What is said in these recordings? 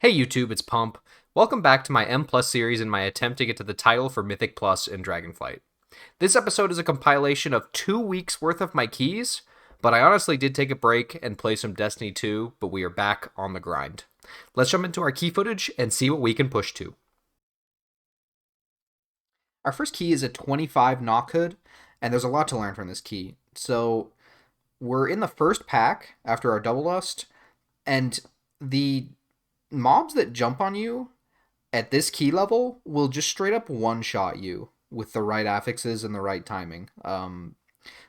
Hey YouTube, it's Pump. Welcome back to my M Plus series in my attempt to get to the title for Mythic Plus in Dragonflight. This episode is a compilation of 2 weeks worth of my keys, but I honestly did take a break and play some Destiny 2, but we are back on the grind. Let's jump into our key footage and see what we can push to. Our first key is a 25 Nokhuud, and there's a lot to learn from this key. So we're in the first pack after our double lust, and the mobs that jump on you at this key level will just straight up one-shot you with the right affixes and the right timing.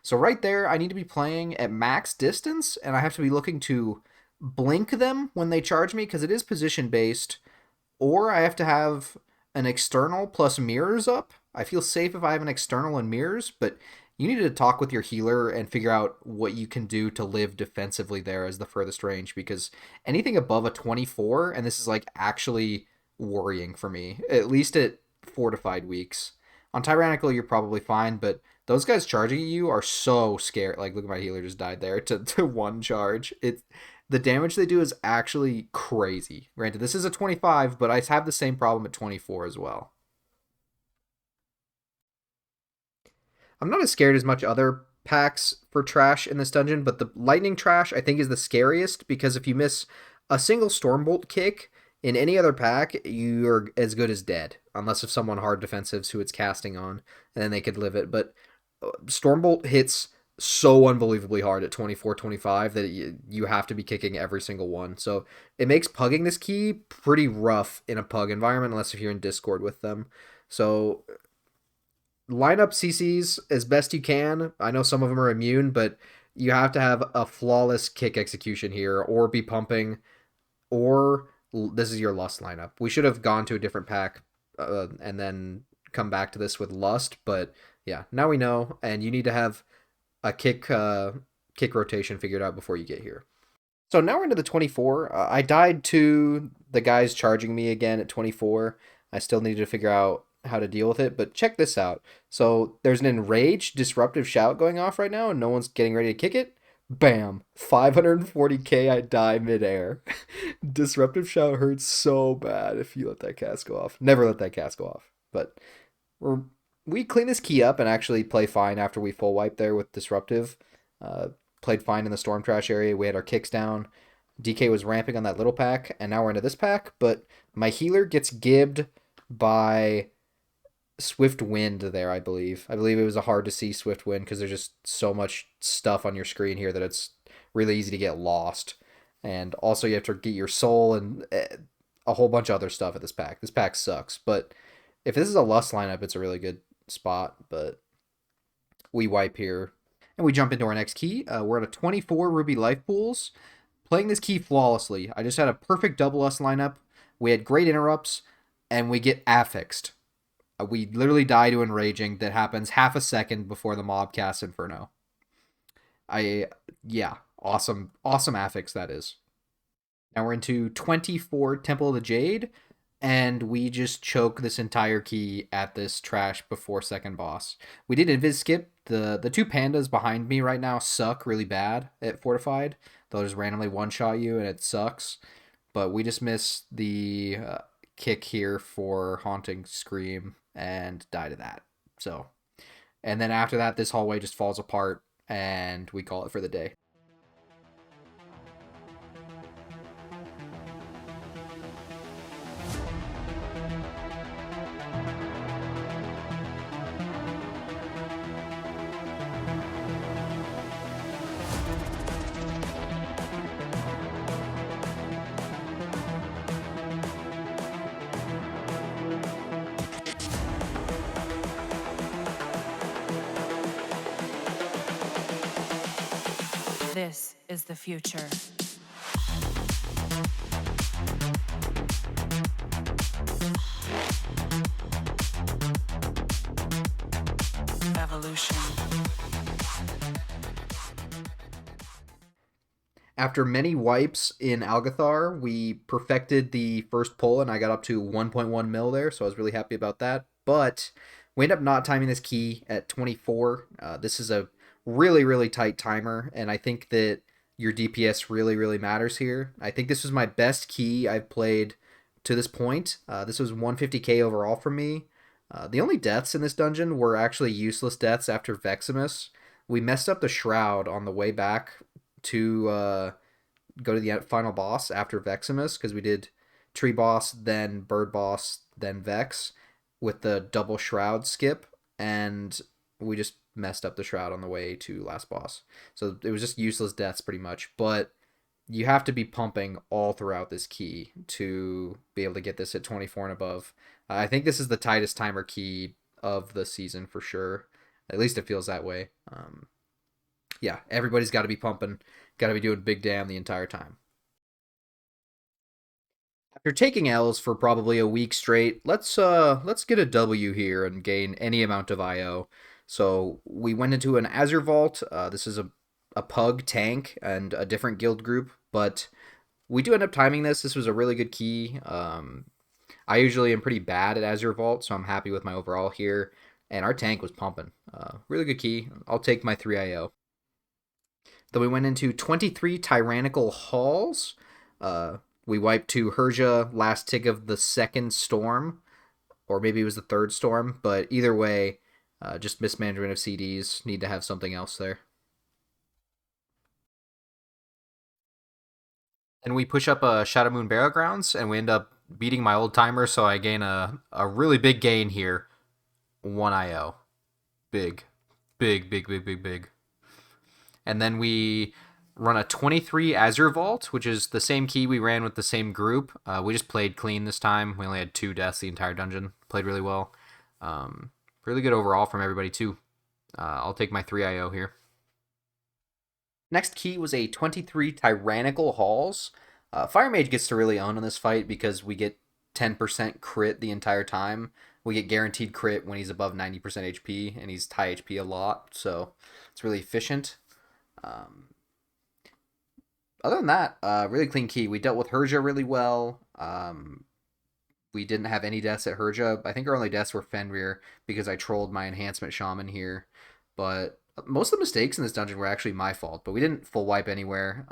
So right there, I need to be playing at max distance, and I have to be looking to blink them when they charge me because it is position-based, or I have to have an external plus mirrors up. I feel safe if I have an external and mirrors, but you need to talk with your healer and figure out what you can do to live defensively there as the furthest range, because anything above a 24, and this is like actually worrying for me, at least at fortified weeks. On Tyrannical, you're probably fine, but those guys charging at you are so scary. Like, look at my healer just died there to one charge. The damage they do is actually crazy. Granted, this is a 25, but I have the same problem at 24 as well. I'm not as scared as much other packs for trash in this dungeon, but the lightning trash I think is the scariest because if you miss a single Stormbolt kick in any other pack, you're as good as dead. Unless if someone hard defensives who it's casting on, and then they could live it. But Stormbolt hits so unbelievably hard at 24, 25 that you have to be kicking every single one. So it makes pugging this key pretty rough in a pug environment, unless if you're in Discord with them. So line up CCs as best you can. I know some of them are immune, but you have to have a flawless kick execution here, or be pumping, or this is your Lust lineup. We should have gone to a different pack and then come back to this with Lust, but yeah, now we know, and you need to have a kick rotation figured out before you get here. So now we're into the 24. I died to the guys charging me again at 24. I still needed to figure out how to deal with it, but check this out. So there's an enraged disruptive shout going off right now, and no one's getting ready to kick it. Bam! 540k, I die midair. Disruptive shout hurts so bad if you let that cast go off. Never let that cast go off. But we clean this key up and actually play fine after we full wipe there with disruptive. Played fine in the storm trash area. We had our kicks down. DK was ramping on that little pack, and now we're into this pack. But my healer gets gibbed by Swift Wind there, I believe. I believe it was a hard to see Swift Wind because there's just so much stuff on your screen here that it's really easy to get lost. And also you have to get your soul and a whole bunch of other stuff at this pack. This pack sucks, but if this is a Lust lineup, it's a really good spot, but we wipe here. And we jump into our next key. We're at a 24 Ruby Life Pools. Playing this key flawlessly. I just had a perfect double Lust lineup. We had great interrupts, and we get affixed. We literally die to enraging that happens half a second before the mob casts Inferno. Yeah, awesome affix that is. Now we're into 24 Temple of the Jade, and we just choke this entire key at this trash before second boss. We did invis skip. The two pandas behind me right now suck really bad at Fortified. They'll just randomly one-shot you, and it sucks. But we just missed the kick here for Haunting Scream and die to that. So, and then after that, this hallway just falls apart, and we call it for the day. This is the future. Evolution. After many wipes in Alg'athar, we perfected the first pull, and I got up to 1.1 mil there, so I was really happy about that. But we end up not timing this key at 24. This is a really, really tight timer, and I think that your DPS really, really matters here. I think this was my best key I've played to this point. This was 150k overall from me. The only deaths in this dungeon were actually useless deaths after Veximus. We messed up the Shroud on the way back to go to the final boss after Veximus because we did Tree Boss, then Bird Boss, then Vex with the double Shroud skip, and we just messed up the Shroud on the way to last boss. So it was just useless deaths pretty much, but you have to be pumping all throughout this key to be able to get this at 24 and above. I think this is the tightest timer key of the season for sure. At least it feels that way. Yeah, everybody's got to be pumping, got to be doing big damn the entire time. After taking L's for probably a week straight, let's get a W here and gain any amount of IO. So we went into an Azure Vault. This is a pug tank and a different guild group, but we do end up timing this. This was a really good key. I usually am pretty bad at Azure Vault, so I'm happy with my overall here. And our tank was pumping. Really good key. I'll take my 3 IO. Then we went into 23 Tyrannical Halls. We wiped to Herja, last tick of the second storm, or maybe it was the third storm, but either way, just mismanagement of CDs. Need to have something else there. And we push up a Shadow Moon Barrow Grounds, and we end up beating my old timer, so I gain a really big gain here. 1 IO. Big. Big, big, big, big, big. And then we run a 23 Azure Vault, which is the same key we ran with the same group. We just played clean this time. We only had 2 deaths the entire dungeon. Played really well. Really good overall from everybody, too. I'll take my 3 IO here. Next key was a 23 Tyrannical Halls. Fire Mage gets to really own in this fight because we get 10% crit the entire time. We get guaranteed crit when he's above 90% HP, and he's high HP a lot, so it's really efficient. Other than that, really clean key. We dealt with Herja really well. We didn't have any deaths at Herja. I think our only deaths were Fenrir because I trolled my enhancement shaman here. But most of the mistakes in this dungeon were actually my fault, but we didn't full wipe anywhere.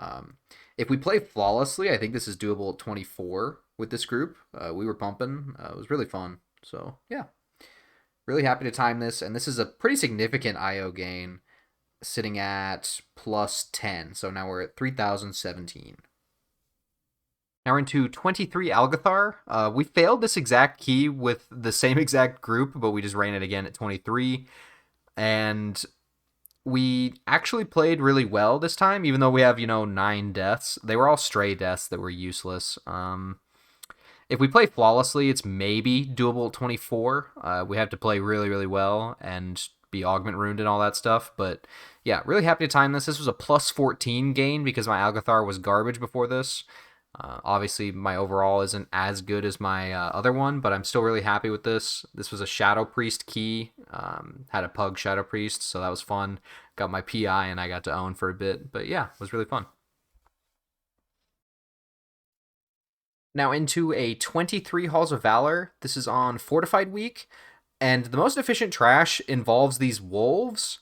If we play flawlessly, I think this is doable at 24 with this group. We were pumping. It was really fun. So, yeah. Really happy to time this. And this is a pretty significant IO gain, sitting at plus 10. So now we're at 3017. Now we're into 23 Alg'athar. We failed this exact key with the same exact group, but we just ran it again at 23. And we actually played really well this time, even though we have, 9 deaths. They were all stray deaths that were useless. If we play flawlessly, it's maybe doable at 24. We have to play really, really well and be augment ruined and all that stuff. But yeah, really happy to time this. This was a plus 14 gain because my Alg'athar was garbage before this. Obviously, my overall isn't as good as my other one, but I'm still really happy with this. This was a Shadow Priest key. Had a Pug Shadow Priest, so that was fun. Got my PI, and I got to own for a bit. But yeah, it was really fun. Now into a 23 Halls of Valor. This is on Fortified Week, and the most efficient trash involves these wolves.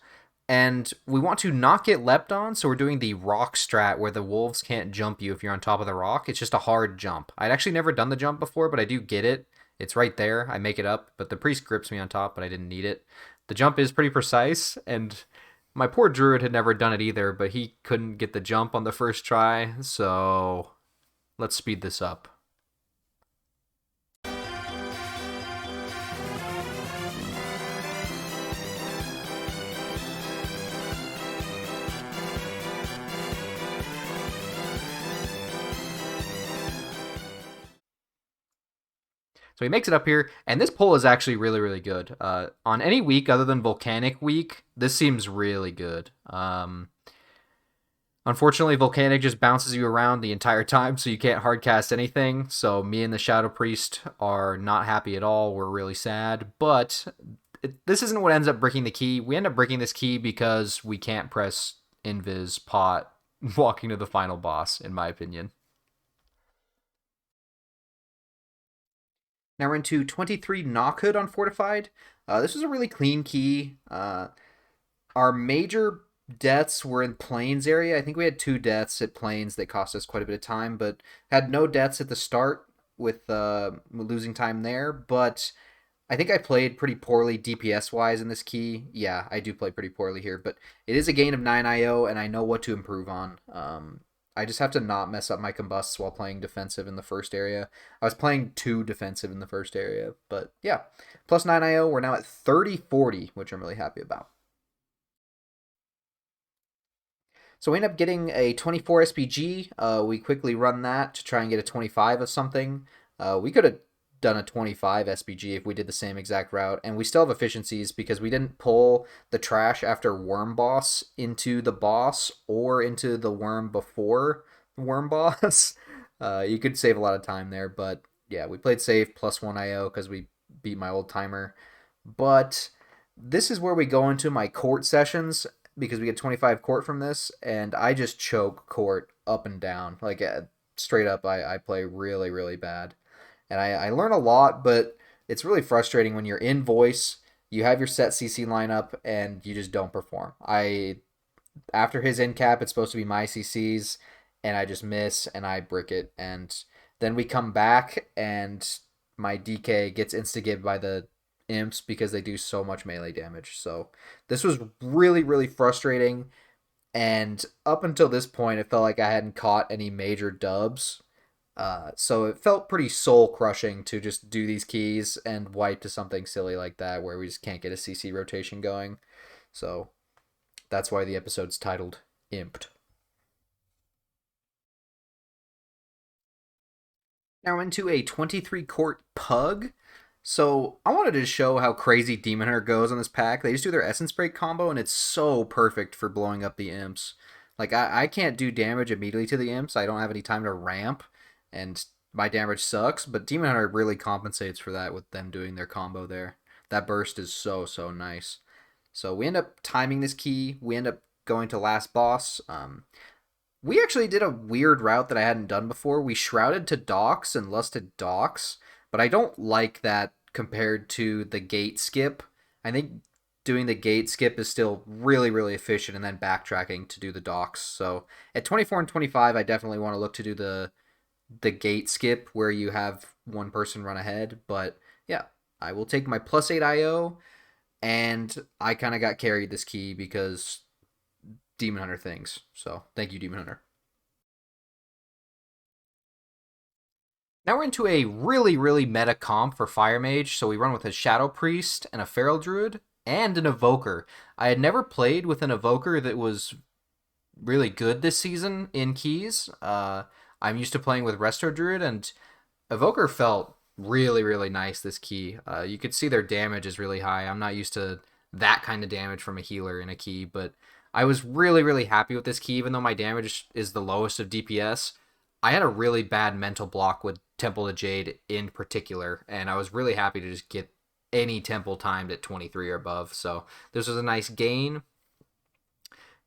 And we want to not get leapt on, so we're doing the rock strat where the wolves can't jump you if you're on top of the rock. It's just a hard jump. I'd actually never done the jump before, but I do get it. It's right there. I make it up, but the priest grips me on top, but I didn't need it. The jump is pretty precise, and my poor druid had never done it either, but he couldn't get the jump on the first try, so let's speed this up. So he makes it up here, and this pull is actually really, really good. On any week other than Volcanic Week, this seems really good. Unfortunately, Volcanic just bounces you around the entire time, so you can't hardcast anything. So me and the Shadow Priest are not happy at all. We're really sad, but this isn't what ends up breaking the key. We end up breaking this key because we can't press Invis Pot walking to the final boss, in my opinion. Now we're into 23 Nokhuud on Fortified. This was a really clean key. Our major deaths were in Plains area. I think we had 2 deaths at Plains that cost us quite a bit of time, but had no deaths at the start. with losing time there, but I think I played pretty poorly DPS wise in this key. Yeah, I do play pretty poorly here, but it is a gain of 9 IO, and I know what to improve on. I just have to not mess up my combusts while playing defensive in the first area. I was playing too defensive in the first area, but yeah. Plus 9 IO, we're now at 30-40, which I'm really happy about. So we end up getting a 24 SPG. We quickly run that to try and get a 25 of something. We could have done a 25 SPG if we did the same exact route, and we still have efficiencies because we didn't pull the trash after Worm Boss into the boss or into the worm before the Worm Boss. You could save a lot of time there, but yeah, we played safe plus 1 IO because we beat my old timer. But this is where we go into my court sessions because we get 25 court from this, and I just choke court up and down. Like, straight up, I play really, really bad. And I learn a lot, but it's really frustrating when you're in voice, you have your set CC lineup, and you just don't perform. After his end cap, it's supposed to be my CCs, and I just miss, and I brick it. And then we come back, and my DK gets insta-gibbed by the imps because they do so much melee damage. So this was really, really frustrating. And up until this point, it felt like I hadn't caught any major dubs. So it felt pretty soul crushing to just do these keys and wipe to something silly like that where we just can't get a CC rotation going. So that's why the episode's titled Imped. Now into a 23 court pug. So I wanted to show how crazy Demon Hunter goes on this pack. They just do their Essence Break combo, and it's so perfect for blowing up the imps. Like, I can't do damage immediately to the imps. I don't have any time to ramp, and my damage sucks, but Demon Hunter really compensates for that with them doing their combo there. That burst is so, so nice. So we end up timing this key. We end up going to last boss. We actually did a weird route that I hadn't done before. We shrouded to docks and lusted docks, but I don't like that compared to the gate skip. I think doing the gate skip is still really, really efficient, and then backtracking to do the docks. So at 24 and 25, I definitely want to look to do the gate skip where you have one person run ahead. But yeah, I will take my plus 8 IO, and I kind of got carried this key because Demon Hunter things. So thank you, Demon Hunter. Now we're into a really, really meta comp for Fire Mage, so we run with a Shadow Priest and a Feral Druid and an Evoker. I had never played with an Evoker that was really good this season in keys. I'm used to playing with Resto Druid, and Evoker felt really, really nice this key. You could see their damage is really high. I'm not used to that kind of damage from a healer in a key, but I was really, really happy with this key, even though my damage is the lowest of DPS. I had a really bad mental block with Temple of Jade in particular, and I was really happy to just get any temple timed at 23 or above. So this was a nice gain.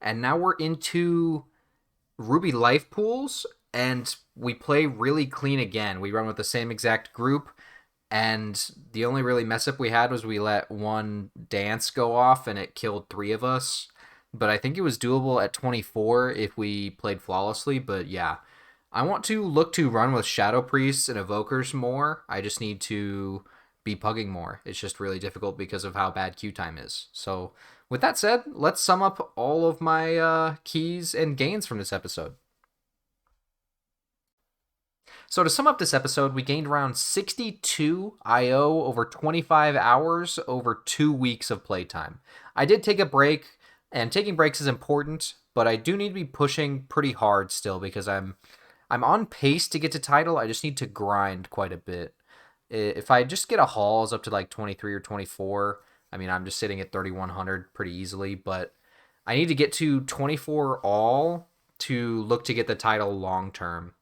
And now we're into Ruby life pools, and we play really clean again. We run with the same exact group, and the only really mess up we had was we let one dance go off, and it killed 3 of us. But I think it was doable at 24 if we played flawlessly. But yeah, I want to look to run with Shadow Priests and Evokers more. I just need to be pugging more. It's just really difficult because of how bad Q time is. So with that said, let's sum up all of my keys and gains from this episode. So to sum up this episode, we gained around 62 IO over 25 hours over 2 weeks of playtime. I did take a break, and taking breaks is important, but I do need to be pushing pretty hard still because I'm on pace to get to title. I just need to grind quite a bit. If I just get a hauls up to like 23 or 24, I mean, I'm just sitting at 3,100 pretty easily, but I need to get to 24 all to look to get the title long term.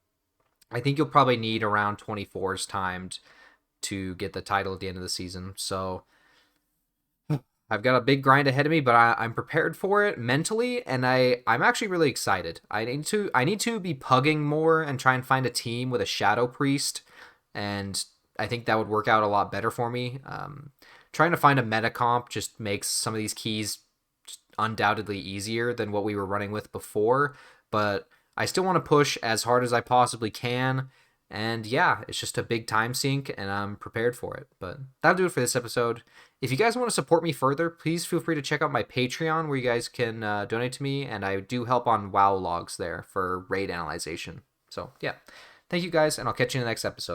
I think you'll probably need around 24s timed to get the title at the end of the season. So I've got a big grind ahead of me, but I'm prepared for it mentally, and I'm actually really excited. I need to be pugging more and try and find a team with a Shadow Priest, and I think that would work out a lot better for me. Trying to find a meta comp just makes some of these keys undoubtedly easier than what we were running with before, but I still want to push as hard as I possibly can, And yeah, it's just a big time sink, and I'm prepared for it. But that'll do it for this episode. If you guys want to support me further, please feel free to check out my Patreon, where you guys can donate to me, and I do help on WoW logs there for raid analyzation. So yeah, thank you guys, and I'll catch you in the next episode.